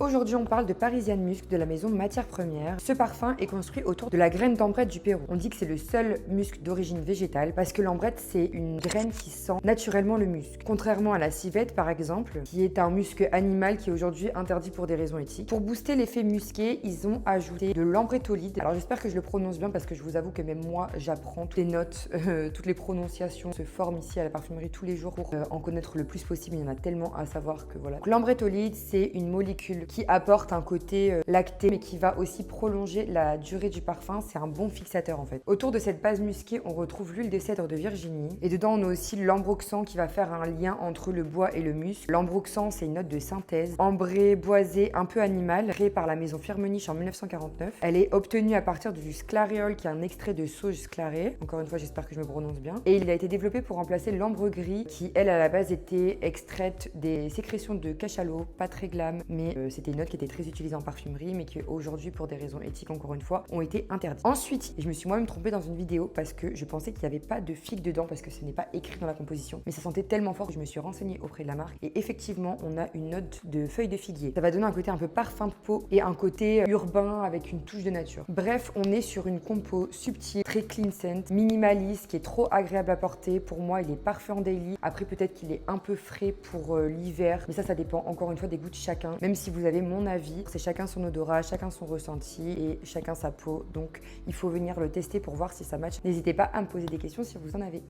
Aujourd'hui, on parle de Parisian Musk de la maison Matières Premières. Ce parfum est construit autour de la graine d'ambrette du Pérou. On dit que c'est le seul musc d'origine végétale parce que l'ambrette, c'est une graine qui sent naturellement le musc. Contrairement à la civette, par exemple, qui est un musc animal qui est aujourd'hui interdit pour des raisons éthiques. Pour booster l'effet musqué, ils ont ajouté de l'ambrettolide. Alors j'espère que je le prononce bien parce que je vous avoue que même moi, j'apprends toutes les notes, toutes les prononciations se forment ici à la parfumerie tous les jours pour en connaître le plus possible. Il y en a tellement à savoir que voilà. L'ambrettolide, c'est une molécule qui apporte un côté lacté mais qui va aussi prolonger la durée du parfum. C'est un bon fixateur en fait. Autour de cette base musquée, on retrouve l'huile de cèdre de Virginie et dedans on a aussi l'ambroxan qui va faire un lien entre le bois et le musc. L'ambroxan, c'est une note de synthèse, ambrée, boisée, un peu animale, créée par la maison Firmenich en 1949. Elle est obtenue à partir du sclaréol qui est un extrait de sauge sclarée. Encore une fois, j'espère que je me prononce bien. Et il a été développé pour remplacer l'ambre gris qui, elle, à la base était extraite des sécrétions de cachalot, pas très glam, mais c'était une note qui était très utilisée en parfumerie, mais qui aujourd'hui, pour des raisons éthiques, encore une fois, ont été interdites. Ensuite, je me suis moi-même trompée dans une vidéo parce que je pensais qu'il n'y avait pas de figue dedans parce que ce n'est pas écrit dans la composition, mais ça sentait tellement fort que je me suis renseignée auprès de la marque et effectivement, on a une note de feuilles de figuier. Ça va donner un côté un peu parfum de peau et un côté urbain avec une touche de nature. Bref, on est sur une compo subtile, très clean scent, minimaliste, qui est trop agréable à porter. Pour moi, il est parfait en daily. Après, peut-être qu'il est un peu frais pour l'hiver, mais ça dépend encore une fois des goûts de chacun. Même si vous avez mon avis, c'est chacun son odorat, chacun son ressenti et chacun sa peau. Donc, il faut venir le tester pour voir si ça match. N'hésitez pas à me poser des questions si vous en avez.